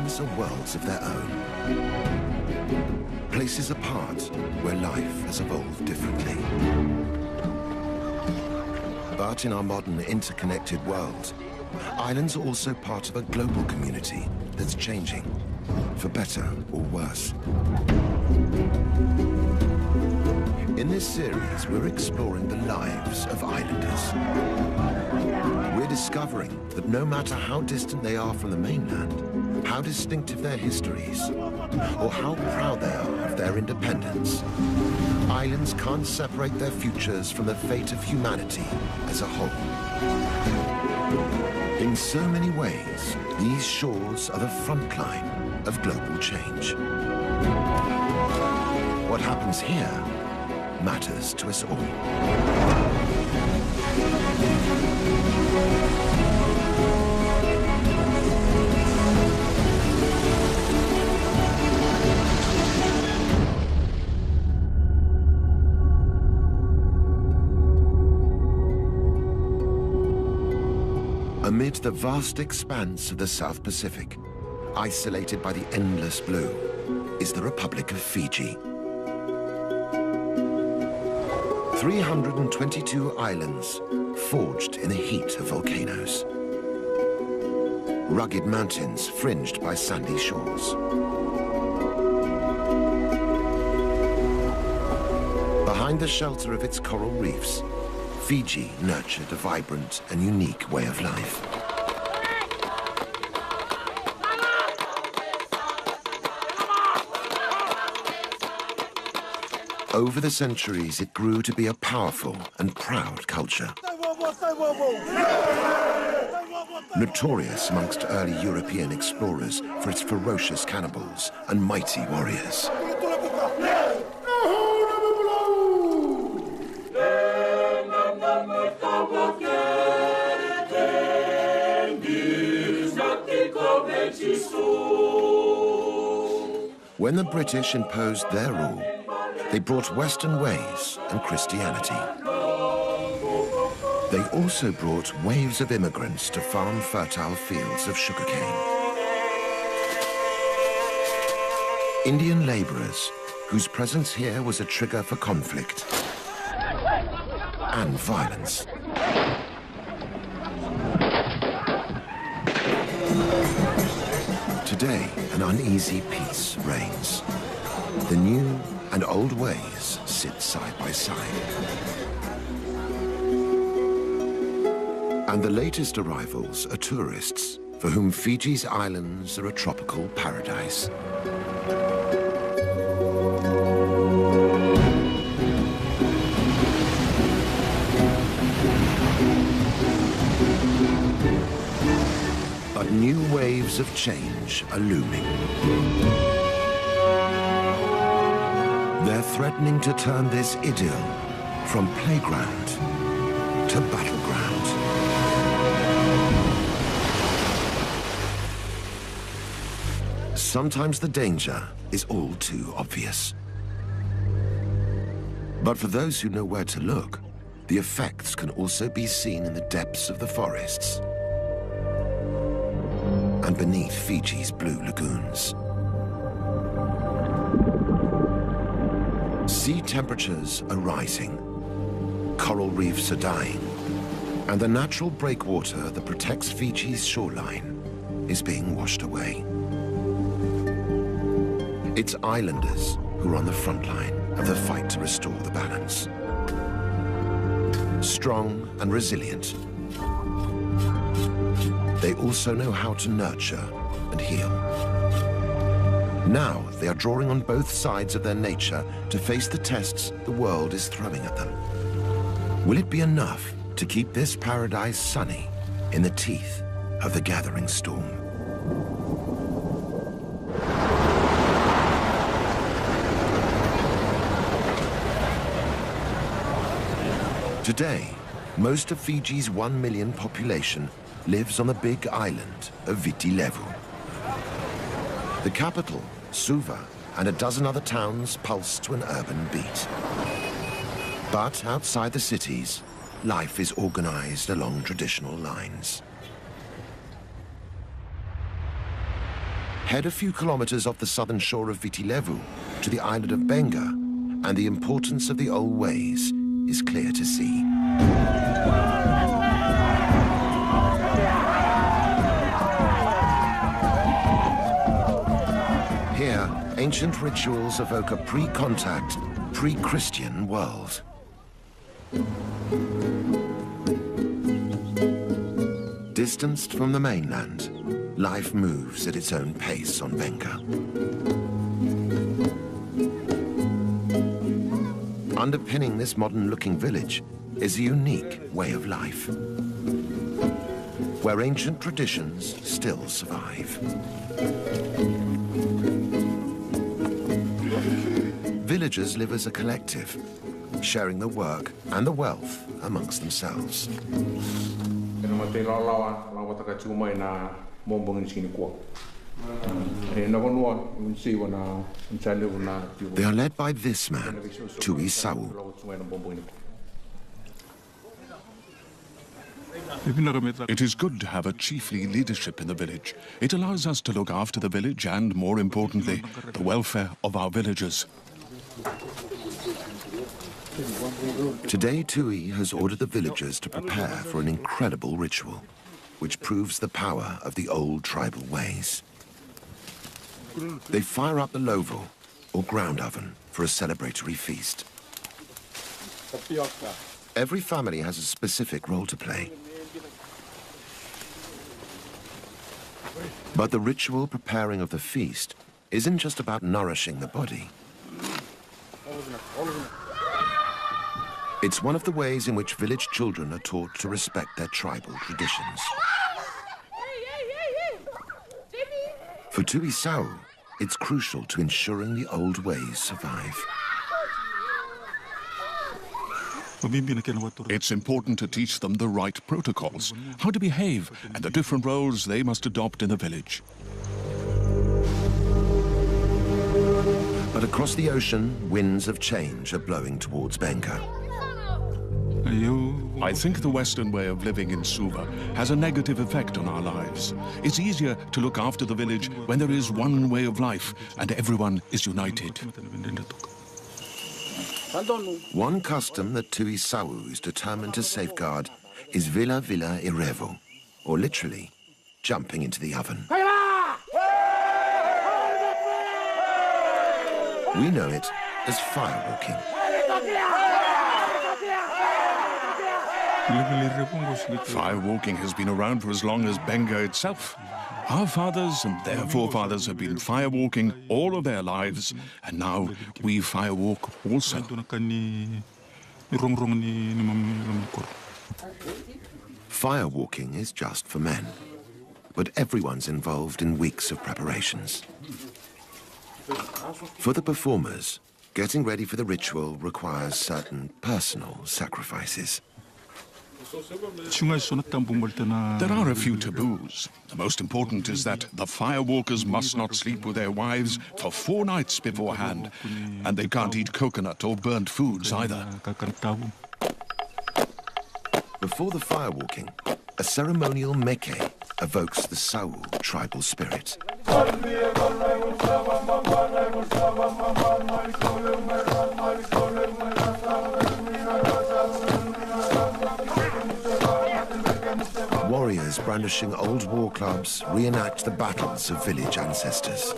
islands are worlds of their own. Places apart where life has evolved differently. But in our modern interconnected world, islands are also part of a global community that's changing, for better or worse. In this series, we're exploring the lives of islanders. We're discovering that no matter how distant they are from the mainland, how distinctive their histories, or how proud they are of their independence, islands can't separate their futures from the fate of humanity as a whole. In so many ways, these shores are the front line of global change. What happens here matters to us all. Amid the vast expanse of the South Pacific, isolated by the endless blue, is the Republic of Fiji. 322 islands forged in the heat of volcanoes. Rugged mountains fringed by sandy shores. Behind the shelter of its coral reefs, Fiji nurtured a vibrant and unique way of life. Over the centuries, it grew to be a powerful and proud culture. Notorious amongst early European explorers for its ferocious cannibals and mighty warriors. When the British imposed their rule, they brought Western ways and Christianity. They also brought waves of immigrants to farm fertile fields of sugarcane. Indian laborers, whose presence here was a trigger for conflict and violence. Today, an uneasy peace reigns. The new and old ways sit side by side. And the latest arrivals are tourists, for whom Fiji's islands are a tropical paradise. But new waves of change are looming. They're threatening to turn this idyll from playground to battleground. Sometimes the danger is all too obvious. But for those who know where to look, the effects can also be seen in the depths of the forests and beneath Fiji's blue lagoons. Sea temperatures are rising, coral reefs are dying, and the natural breakwater that protects Fiji's shoreline is being washed away. It's islanders who are on the front line of the fight to restore the balance. Strong and resilient, they also know how to nurture and heal. Now they are drawing on both sides of their nature to face the tests the world is throwing at them. Will it be enough to keep this paradise sunny in the teeth of the gathering storm? Today, most of Fiji's 1 million population lives on the big island of Viti Levu. The capital, Suva, and a dozen other towns pulse to an urban beat. But outside the cities, life is organized along traditional lines. Head a few kilometers off the southern shore of Viti Levu to the island of Benga, and the importance of the old ways is clear to see. Here, ancient rituals evoke a pre-contact, pre-Christian world. Distanced from the mainland, life moves at its own pace on Benga. Underpinning this modern-looking village is a unique way of life, where ancient traditions still survive. Villagers live as a collective, sharing the work and the wealth amongst themselves. They are led by this man, Tui Sau. It is good to have a chiefly leadership in the village. It allows us to look after the village and, more importantly, the welfare of our villagers. Today, Tui has ordered the villagers to prepare for an incredible ritual, which proves the power of the old tribal ways. They fire up the lovo, or ground oven, for a celebratory feast. Every family has a specific role to play. But the ritual preparing of the feast isn't just about nourishing the body. It's one of the ways in which village children are taught to respect their tribal traditions. For Tui Sau, it's crucial to ensuring the old ways survive. It's important to teach them the right protocols, how to behave, and the different roles they must adopt in the village. But across the ocean, winds of change are blowing towards Benga. I think the Western way of living in Suva has a negative effect on our lives. It's easier to look after the village when there is one way of life and everyone is united. One custom that Tui Sau is determined to safeguard is Vila Vila Irevo, or literally, jumping into the oven. We know it as firewalking. Firewalking has been around for as long as Benga itself. Our fathers and their forefathers have been firewalking all of their lives, and now we firewalk also. Firewalking is just for men, but everyone's involved in weeks of preparations. For the performers, getting ready for the ritual requires certain personal sacrifices. There are a few taboos. The most important is that the firewalkers must not sleep with their wives for 4 nights beforehand, and they can't eat coconut or burnt foods either. Before the firewalking, a ceremonial meke evokes the Sau tribal spirit. Warriors brandishing old war clubs reenact the battles of village ancestors.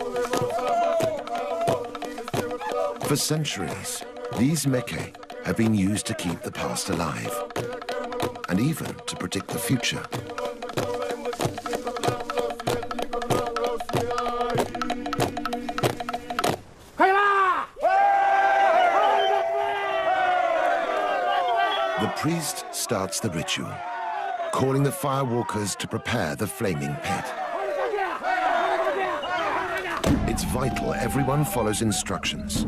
For centuries, these meke have been used to keep the past alive, and even to predict the future. The priest starts the ritual, calling the firewalkers to prepare the flaming pit. It's vital everyone follows instructions.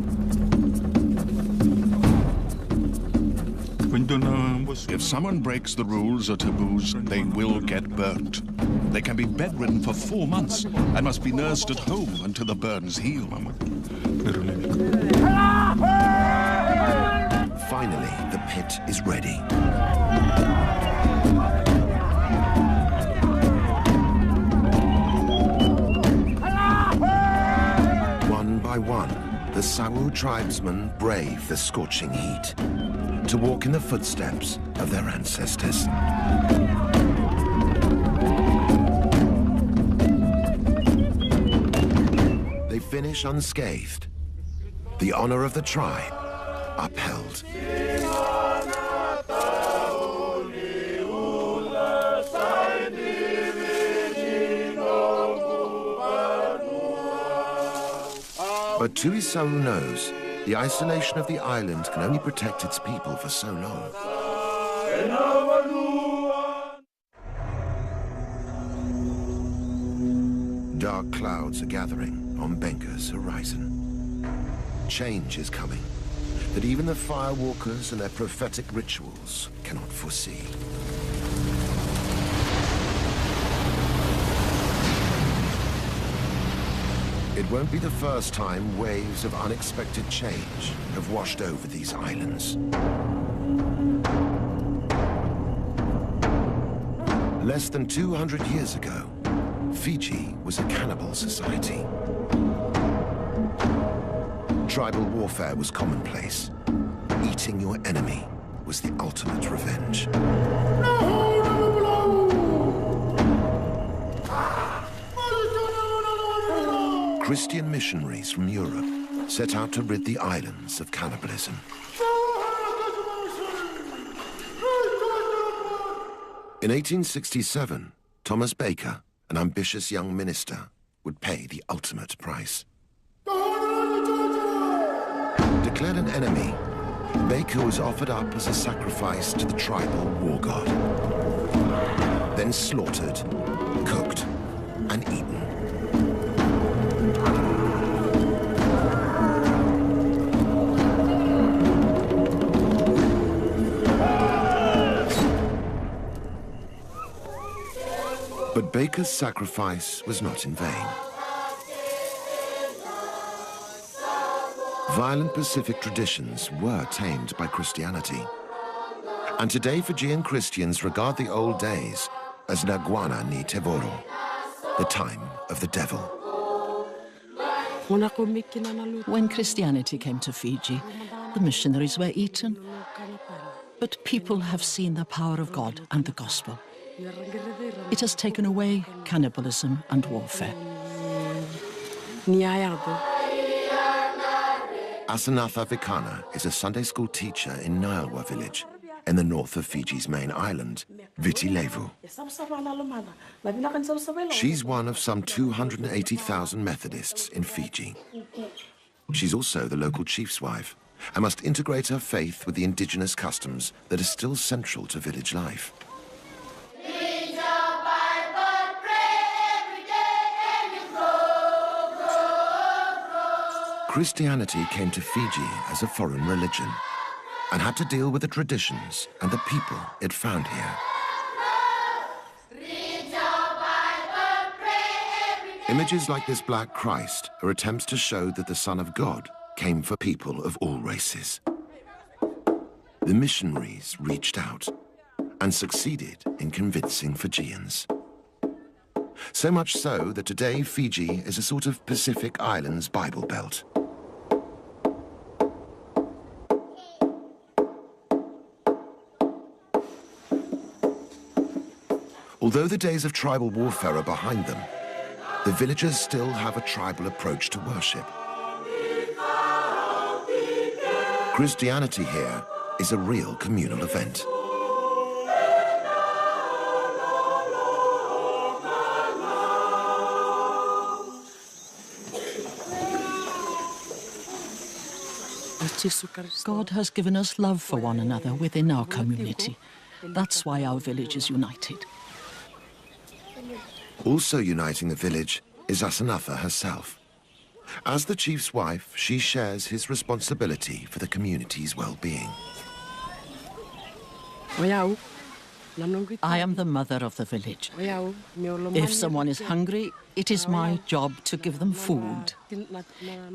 If someone breaks the rules or taboos, they will get burnt. They can be bedridden for 4 months and must be nursed at home until the burns heal. Finally, the pit is ready. by one, the Sawu tribesmen brave the scorching heat to walk in the footsteps of their ancestors. They finish unscathed, the honor of the tribe upheld. But Tuisawu knows the isolation of the island can only protect its people for so long. Dark clouds are gathering on Benka's horizon. Change is coming that even the firewalkers and their prophetic rituals cannot foresee. It won't be the first time waves of unexpected change have washed over these islands. Less than 200 years ago, Fiji was a cannibal society. Tribal warfare was commonplace. Eating your enemy was the ultimate revenge. Christian missionaries from Europe set out to rid the islands of cannibalism. In 1867, Thomas Baker, an ambitious young minister, would pay the ultimate price. Declared an enemy, Baker was offered up as a sacrifice to the tribal war god. Then slaughtered, cooked, and eaten. But Baker's sacrifice was not in vain. Violent Pacific traditions were tamed by Christianity. And today Fijian Christians regard the old days as Naguana ni Tevoro, the time of the devil. When Christianity came to Fiji, the missionaries were eaten. But people have seen the power of God and the gospel. It has taken away cannibalism and warfare. Asanatha Vikana is a Sunday school teacher in Nialwa village, in the north of Fiji's main island, Viti Levu. She's one of some 280,000 Methodists in Fiji. She's also the local chief's wife and must integrate her faith with the indigenous customs that are still central to village life. Christianity came to Fiji as a foreign religion and had to deal with the traditions and the people it found here. Images like this Black Christ are attempts to show that the Son of God came for people of all races. The missionaries reached out and succeeded in convincing Fijians. So much so that today Fiji is a sort of Pacific Islands Bible Belt. Although the days of tribal warfare are behind them, the villagers still have a tribal approach to worship. Christianity here is a real communal event. God has given us love for one another within our community. That's why our village is united. Also uniting the village is Asanatha herself. As the chief's wife, she shares his responsibility for the community's well-being. I am the mother of the village. If someone is hungry, it is my job to give them food.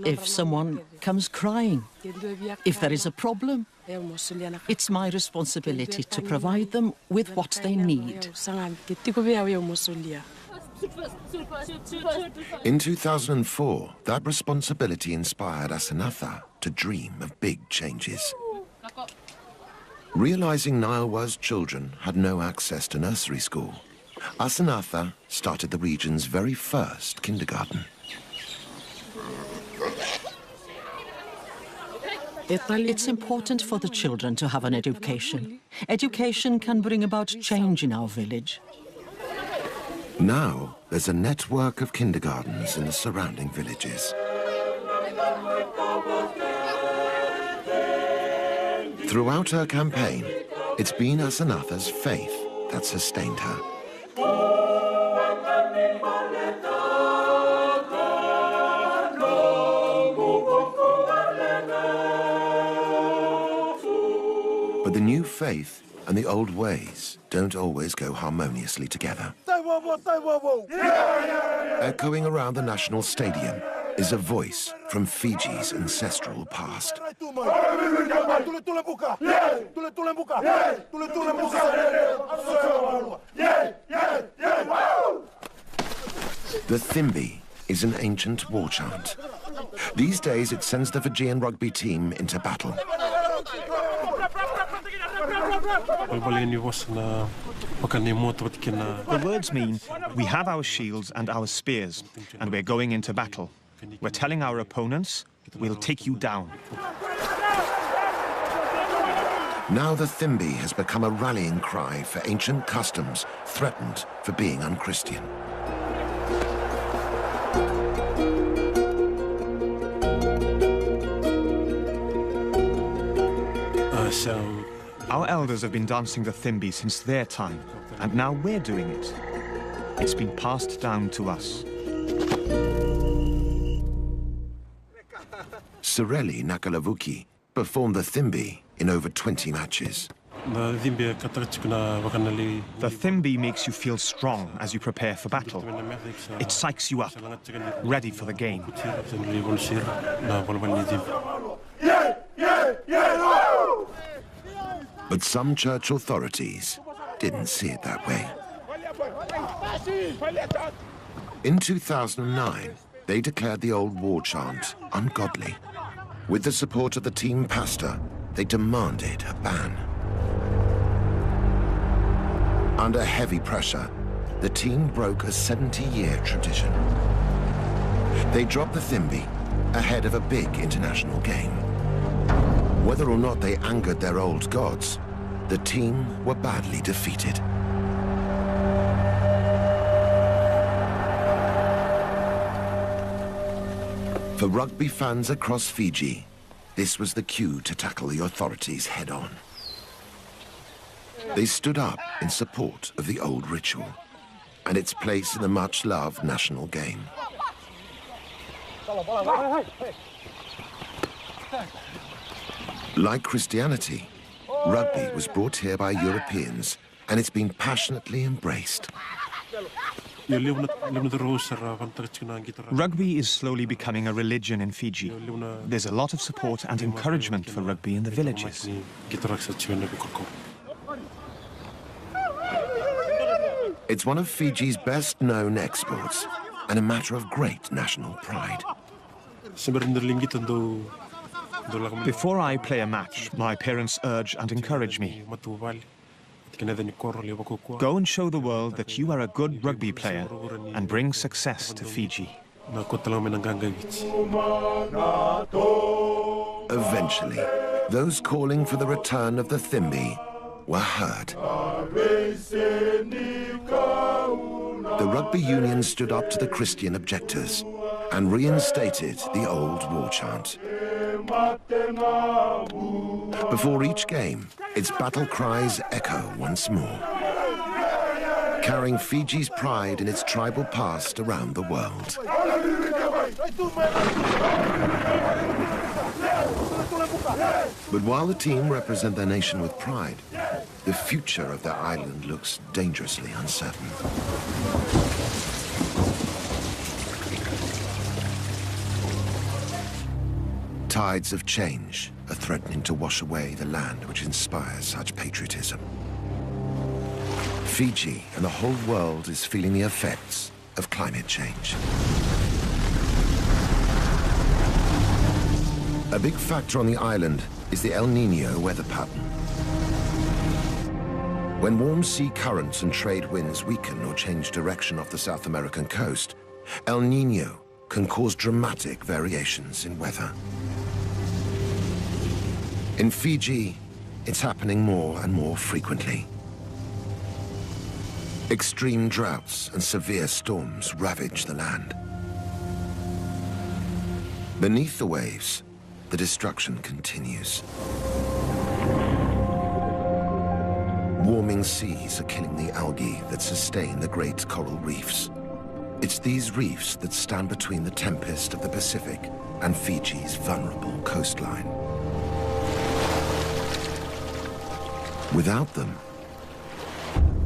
If someone comes crying, if there is a problem, it's my responsibility to provide them with what they need. In 2004, that responsibility inspired Asanatha to dream of big changes. Realizing Nilewa's children had no access to nursery school, Asanatha started the region's very first kindergarten. It's important for the children to have an education. Education can bring about change in our village. Now, there's a network of kindergartens in the surrounding villages. Throughout her campaign, it's been Asanatha's faith that sustained her. But the new faith and the old ways don't always go harmoniously together. Echoing around the national stadium is a voice from Fiji's ancestral past. The Thimbi is an ancient war chant. These days it sends the Fijian rugby team into battle. The words mean, we have our shields and our spears, and we're going into battle. We're telling our opponents, we'll take you down. Now the Thimbi has become a rallying cry for ancient customs threatened for being unchristian. Our elders have been dancing the Thimbi since their time, and now we're doing it. It's been passed down to us. Sorelli Nakalavuki performed the Thimbi in over 20 matches. The Thimbi makes you feel strong as you prepare for battle. It psychs you up, ready for the game. But some church authorities didn't see it that way. In 2009, they declared the old war chant ungodly. With the support of the team pastor, they demanded a ban. Under heavy pressure, the team broke a 70-year tradition. They dropped the Thimbi ahead of a big international game. Whether or not they angered their old gods, the team were badly defeated. For rugby fans across Fiji, this was the cue to tackle the authorities head-on. They stood up in support of the old ritual and its place in the much-loved national game. Like Christianity, rugby was brought here by Europeans, and it's been passionately embraced. Rugby is slowly becoming a religion in Fiji. There's a lot of support and encouragement for rugby in the villages. It's one of Fiji's best-known exports and a matter of great national pride. Before I play a match, my parents urge and encourage me. Go and show the world that you are a good rugby player and bring success to Fiji. Eventually, those calling for the return of the Thimbi were heard. The rugby union stood up to the Christian objectors and reinstated the old war chant. Before each game, its battle cries echo once more, carrying Fiji's pride in its tribal past around the world. But while the team represent their nation with pride, the future of their island looks dangerously uncertain. Tides of change are threatening to wash away the land which inspires such patriotism. Fiji and the whole world is feeling the effects of climate change. A big factor on the island is the El Niño weather pattern. When warm sea currents and trade winds weaken or change direction off the South American coast, El Niño can cause dramatic variations in weather. In Fiji, it's happening more and more frequently. Extreme droughts and severe storms ravage the land. Beneath the waves, the destruction continues. Warming seas are killing the algae that sustain the great coral reefs. It's these reefs that stand between the tempest of the Pacific and Fiji's vulnerable coastline. Without them,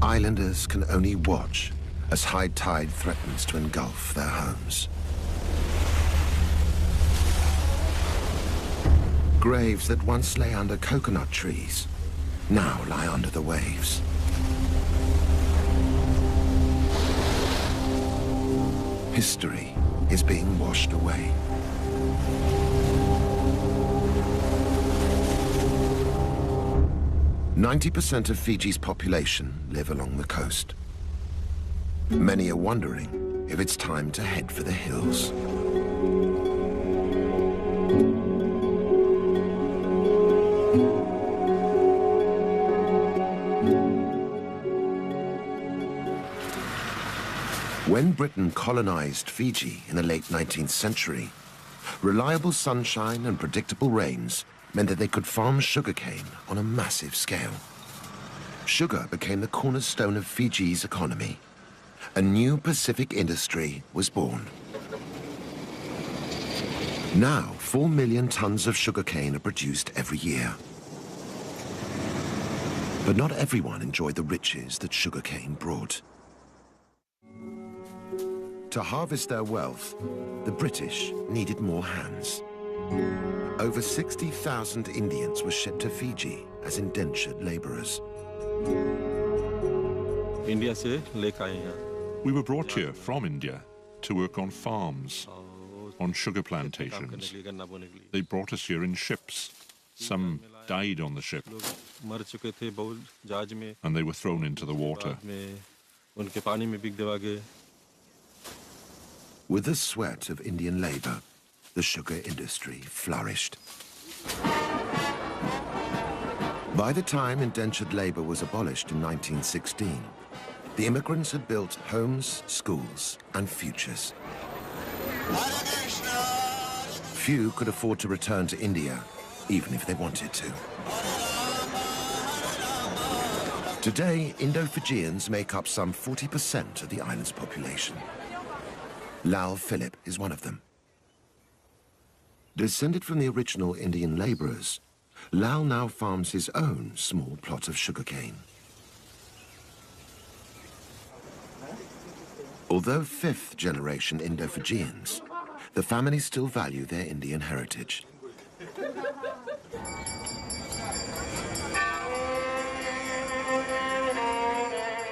islanders can only watch as high tide threatens to engulf their homes. Graves that once lay under coconut trees now lie under the waves. History is being washed away. "90% of Fiji's population live along the coast. Many are wondering if it's time to head for the hills. When Britain colonized Fiji in the late 19th century, reliable sunshine and predictable rains meant that they could farm sugarcane on a massive scale. Sugar became the cornerstone of Fiji's economy. A new Pacific industry was born. Now, 4 million tons of sugarcane are produced every year. But not everyone enjoyed the riches that sugarcane brought. To harvest their wealth, the British needed more hands. Over 60,000 Indians were shipped to Fiji as indentured laborers. We were brought here from India to work on farms, on sugar plantations. They brought us here in ships. Some died on the ship, and they were thrown into the water. With the sweat of Indian labor, the sugar industry flourished. By the time indentured labor was abolished in 1916, the immigrants had built homes, schools, and futures. Few could afford to return to India, even if they wanted to. Today, Indo-Fijians make up some 40% of the island's population. Lal Philip is one of them. Descended from the original Indian laborers, Lal now farms his own small plot of sugarcane. Although fifth-generation Indo-Fijians, the family still value their Indian heritage.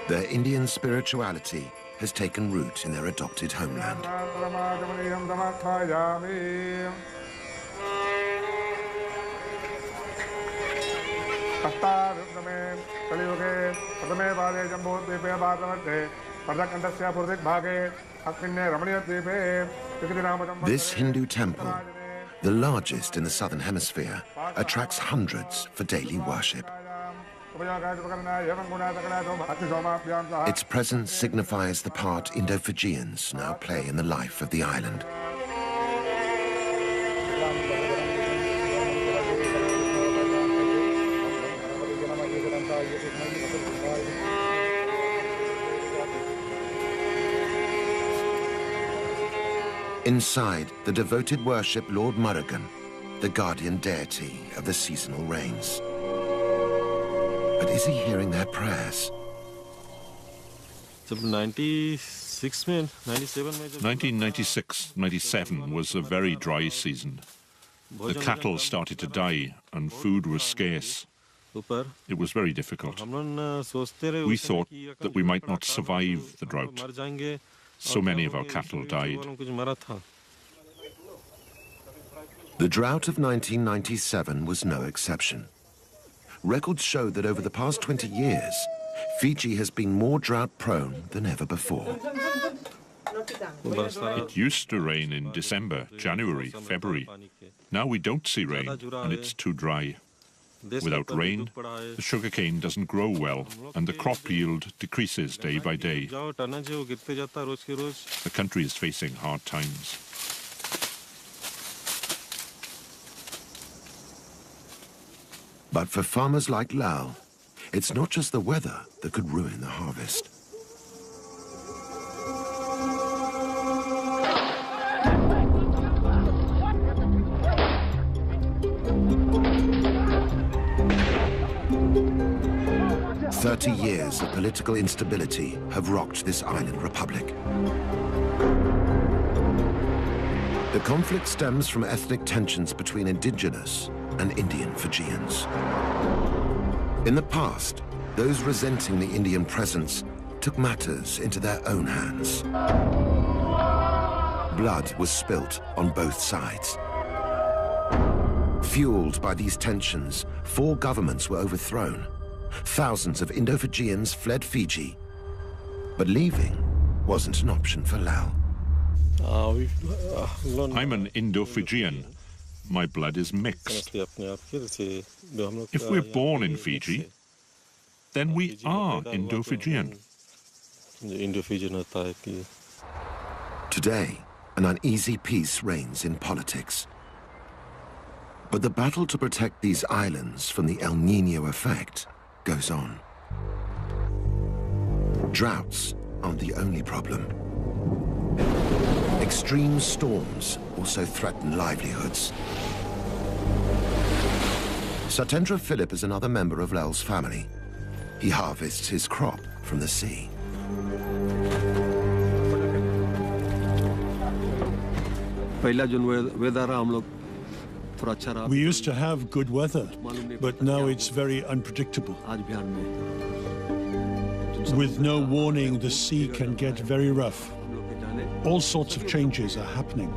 Their Indian spirituality has taken root in their adopted homeland. This Hindu temple, the largest in the southern hemisphere, attracts hundreds for daily worship. Its presence signifies the part Indo-Fijians now play in the life of the island. Inside, the devoted worship Lord Murugan, the guardian deity of the seasonal rains. But is he hearing their prayers? 1996-97 was a very dry season. The cattle started to die and food was scarce. It was very difficult. We thought that we might not survive the drought. So many of our cattle died. The drought of 1997 was no exception. Records show that over the past 20 years, Fiji has been more drought-prone than ever before. It used to rain in December, January, February. Now we don't see rain, and it's too dry. Without rain, the sugarcane doesn't grow well, and the crop yield decreases day by day. The country is facing hard times. But for farmers like Lal, it's not just the weather that could ruin the harvest. "30 years of political instability have rocked this island republic. The conflict stems from ethnic tensions between indigenous and Indian Fijians. In the past, those resenting the Indian presence took matters into their own hands. Blood was spilt on both sides. Fueled by these tensions, 4 governments were overthrown. Thousands of Indo-Fijians fled Fiji, but leaving wasn't an option for Lal. I'm an Indo-Fijian. My blood is mixed. If we're born in Fiji, then we are Indo-Fijian. Today, an uneasy peace reigns in politics. But the battle to protect these islands from the El Niño effect goes on. Droughts aren't the only problem. Extreme storms also threaten livelihoods. Satendra Philip is another member of Lal's family. He harvests his crop from the sea. We used to have good weather, but now it's very unpredictable. With no warning, the sea can get very rough. All sorts of changes are happening.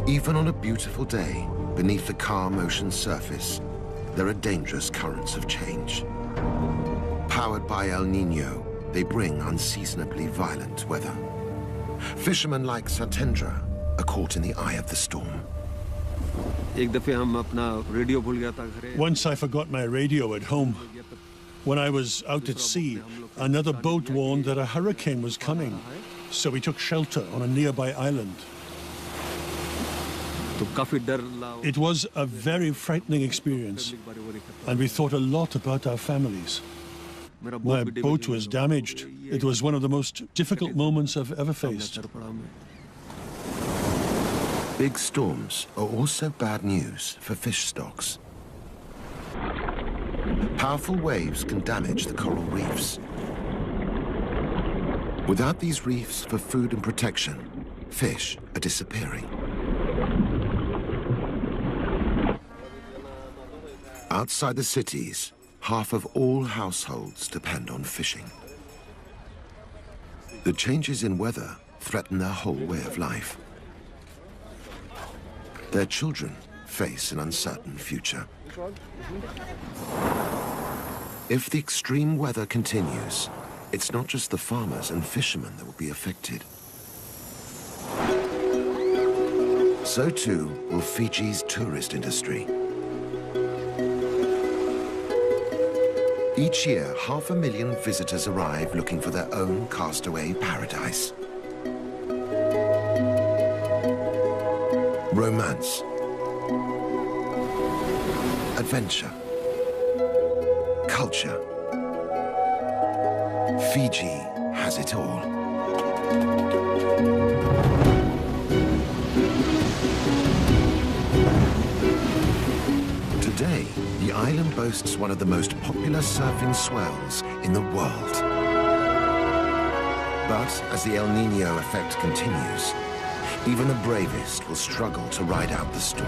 Even on a beautiful day, beneath the calm ocean surface, there are dangerous currents of change. Powered by El Niño, they bring unseasonably violent weather. Fishermen like Satendra are caught in the eye of the storm. Once I forgot my radio at home. When I was out at sea, another boat warned that a hurricane was coming, so we took shelter on a nearby island. It was a very frightening experience, and we thought a lot about our families. My boat was damaged. It was one of the most difficult moments I've ever faced. Big storms are also bad news for fish stocks. Powerful waves can damage the coral reefs. Without these reefs for food and protection, fish are disappearing. Outside the cities, half of all households depend on fishing. The changes in weather threaten their whole way of life. Their children face an uncertain future. If the extreme weather continues, it's not just the farmers and fishermen that will be affected. So too will Fiji's tourist industry. Each year, 500,000 visitors arrive looking for their own castaway paradise. Romance, adventure, culture. Fiji has it all. Today, the island boasts one of the most popular surfing swells in the world. But as the El Niño effect continues, even the bravest will struggle to ride out the storm.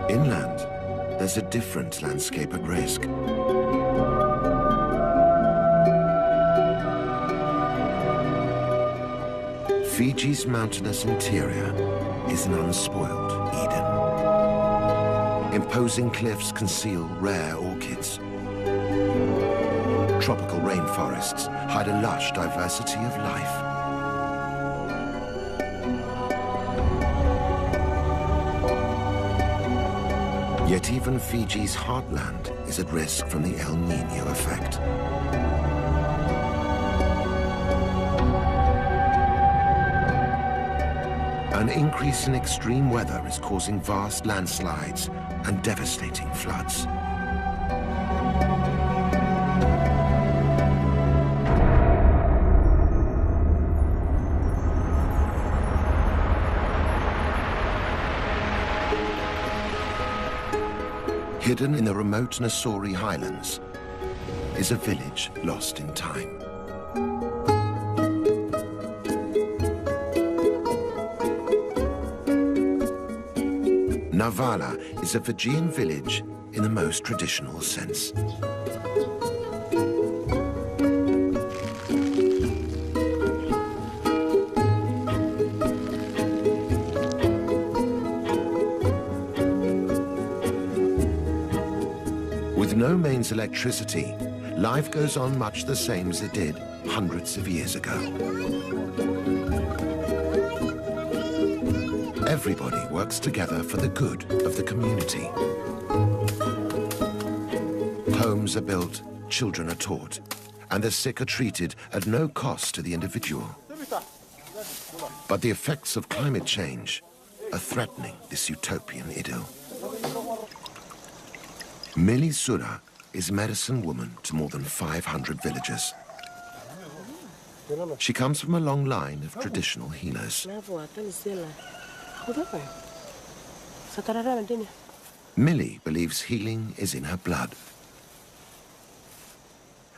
Inland, there's a different landscape at risk. Fiji's mountainous interior is an unspoiled Eden. Imposing cliffs conceal rare orchids. Tropical rainforests hide a lush diversity of life. Yet even Fiji's heartland is at risk from the El Niño effect. An increase in extreme weather is causing vast landslides and devastating floods. Hidden in the remote Nasori highlands is a village lost in time. Navala is a Fijian village in the most traditional sense. With no mains electricity, life goes on much the same as it did hundreds of years ago. Everybody works together for the good of the community. Homes are built, children are taught, and the sick are treated at no cost to the individual. But the effects of climate change are threatening this utopian idyll. Mili Sura is medicine woman to more than 500 villagers. She comes from a long line of traditional healers. Millie believes healing is in her blood,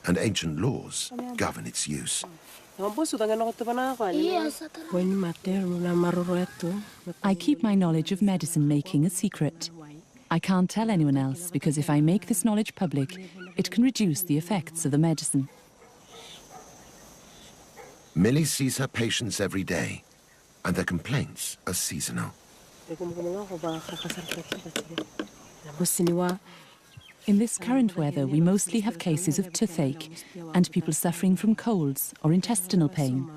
and ancient laws govern its use. I keep my knowledge of medicine making a secret. I can't tell anyone else because if I make this knowledge public, it can reduce the effects of the medicine. Millie sees her patients every day, and their complaints are seasonal. In this current weather, we mostly have cases of toothache and people suffering from colds or intestinal pain.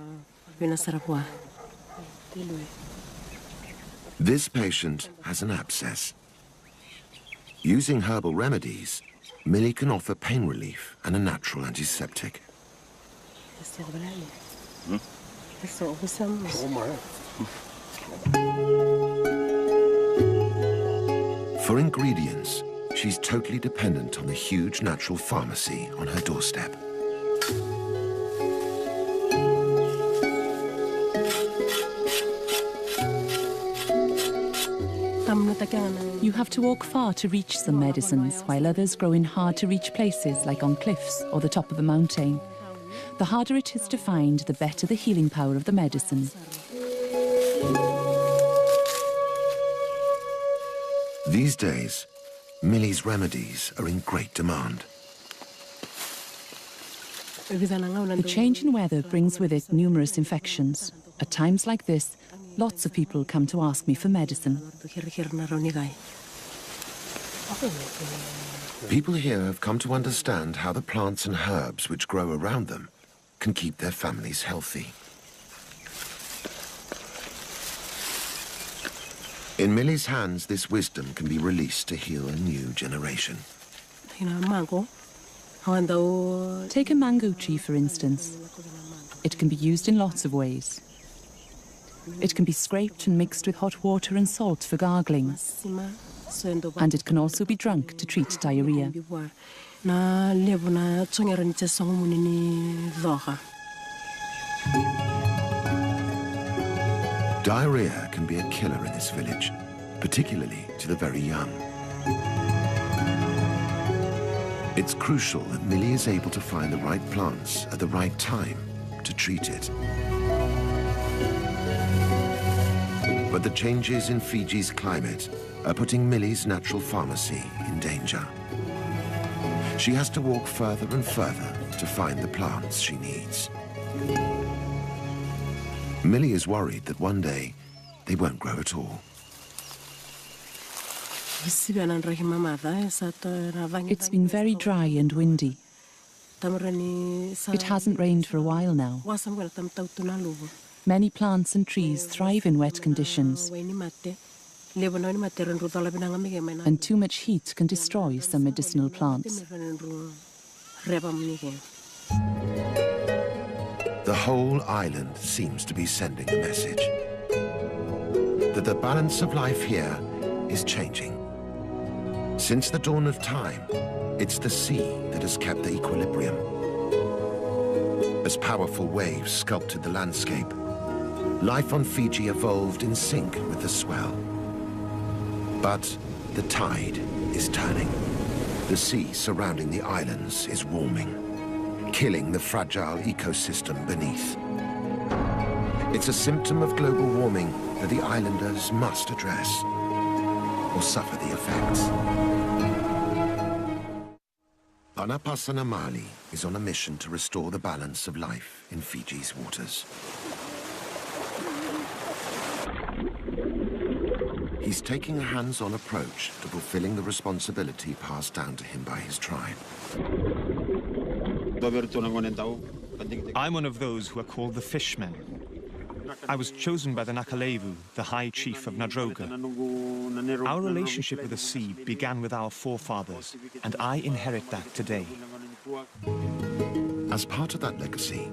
This patient has an abscess. Using herbal remedies, Millie can offer pain relief and a natural antiseptic. For ingredients, she's totally dependent on the huge natural pharmacy on her doorstep. You have to walk far to reach some medicines, while others grow in hard-to-reach places like on cliffs or the top of a mountain. The harder it is to find, the better the healing power of the medicine. These days, Millie's remedies are in great demand. The change in weather brings with it numerous infections. At times like this, lots of people come to ask me for medicine. People here have come to understand how the plants and herbs which grow around them can keep their families healthy. In Millie's hands, this wisdom can be released to heal a new generation. Take a mango tree, for instance. It can be used in lots of ways. It can be scraped and mixed with hot water and salt for gargling. And it can also be drunk to treat diarrhea. Diarrhea can be a killer in this village, particularly to the very young. It's crucial that Millie is able to find the right plants at the right time to treat it. But the changes in Fiji's climate are putting Millie's natural pharmacy in danger. She has to walk further and further to find the plants she needs. Millie is worried that one day they won't grow at all. It's been very dry and windy. It hasn't rained for a while now. Many plants and trees thrive in wet conditions, and too much heat can destroy some medicinal plants. The whole island seems to be sending a message that the balance of life here is changing. Since the dawn of time, it's the sea that has kept the equilibrium. As powerful waves sculpted the landscape, life on Fiji evolved in sync with the swell. But the tide is turning. The sea surrounding the islands is warming, killing the fragile ecosystem beneath. It's a symptom of global warming that the islanders must address, or suffer the effects. Panapasanamali is on a mission to restore the balance of life in Fiji's waters. He's taking a hands-on approach to fulfilling the responsibility passed down to him by his tribe. I'm one of those who are called the Fishmen. I was chosen by the Nakalevu, the High Chief of Nadroga. Our relationship with the sea began with our forefathers, and I inherit that today. As part of that legacy,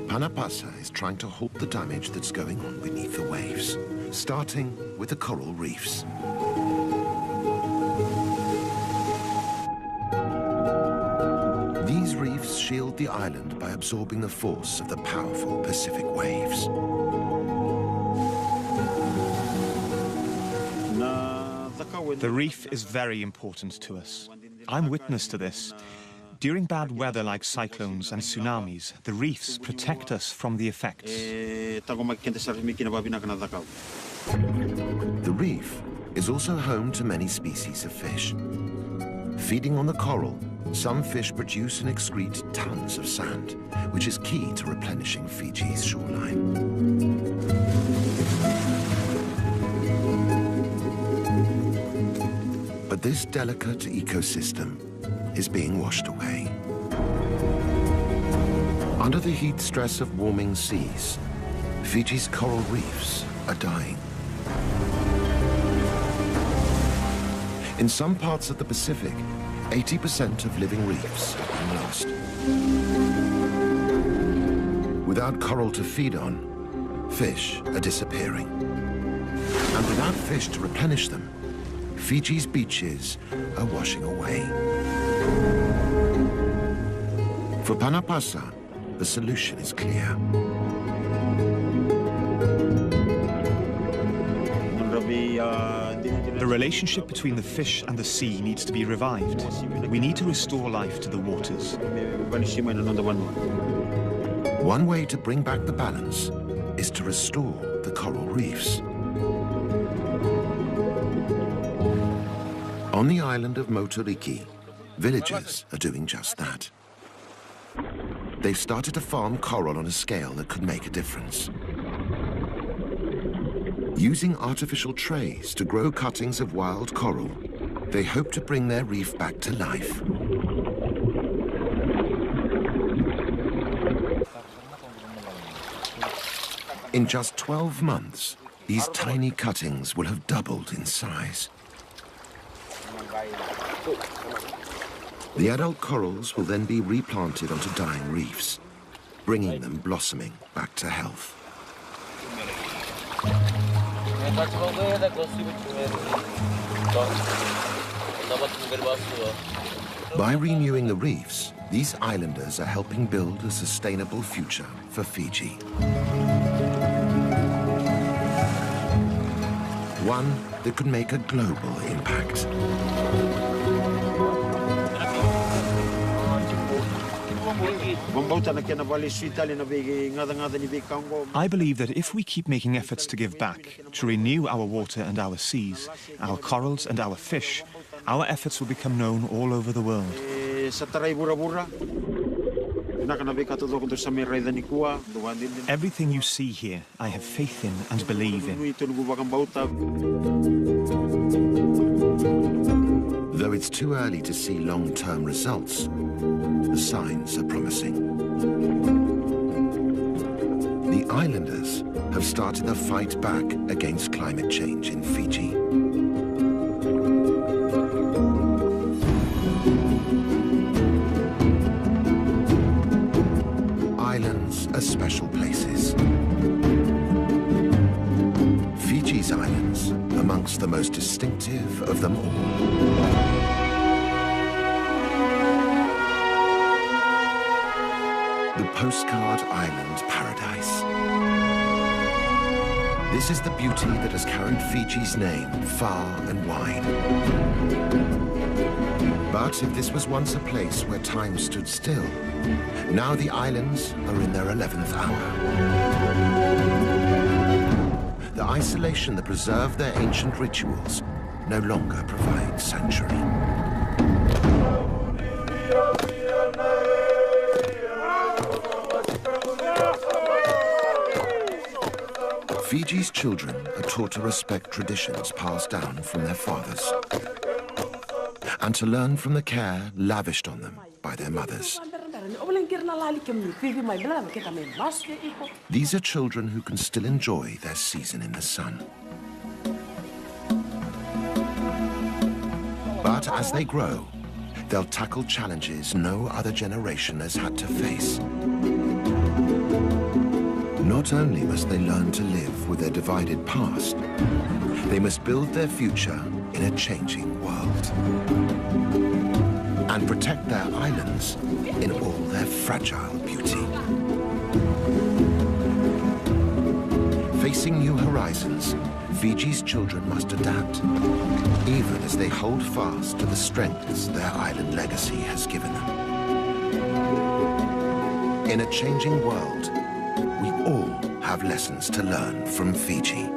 Panapasa is trying to halt the damage that's going on beneath the waves, starting with the coral reefs. These reefs shield the island by absorbing the force of the powerful Pacific waves. The reef is very important to us. I'm witness to this. During bad weather like cyclones and tsunamis, the reefs protect us from the effects. The reef is also home to many species of fish. Feeding on the coral, some fish produce and excrete tons of sand, which is key to replenishing Fiji's shoreline. But this delicate ecosystem is being washed away. Under the heat stress of warming seas, Fiji's coral reefs are dying. In some parts of the Pacific, 80% of living reefs have been lost. Without coral to feed on, fish are disappearing. And without fish to replenish them, Fiji's beaches are washing away. For Panapasa, the solution is clear. The relationship between the fish and the sea needs to be revived. We need to restore life to the waters. One way to bring back the balance is to restore the coral reefs. On the island of Motoriki, villagers are doing just that. They've started to farm coral on a scale that could make a difference. Using artificial trays to grow cuttings of wild coral, they hope to bring their reef back to life. In just 12 months, these tiny cuttings will have doubled in size. The adult corals will then be replanted onto dying reefs, bringing them blossoming back to health. By renewing the reefs, these islanders are helping build a sustainable future for Fiji. One that could make a global impact. I believe that if we keep making efforts to give back, to renew our water and our seas, our corals and our fish, our efforts will become known all over the world. Everything you see here, I have faith in and believe in. Though it's too early to see long-term results, the signs are promising. The islanders have started a fight back against climate change in Fiji. Islands are special places. Fiji's islands amongst the most distinctive of them all. The postcard island paradise. This is the beauty that has carried Fiji's name far and wide. But if this was once a place where time stood still, now the islands are in their 11th hour. The isolation that preserved their ancient rituals no longer provides sanctuary. Fiji's children are taught to respect traditions passed down from their fathers and to learn from the care lavished on them by their mothers. These are children who can still enjoy their season in the sun. But as they grow, they'll tackle challenges no other generation has had to face. Not only must they learn to live with their divided past, they must build their future in a changing world and protect their islands in all their fragile beauty. Facing new horizons, Fiji's children must adapt, even as they hold fast to the strengths their island legacy has given them. In a changing world, we all have lessons to learn from Fiji.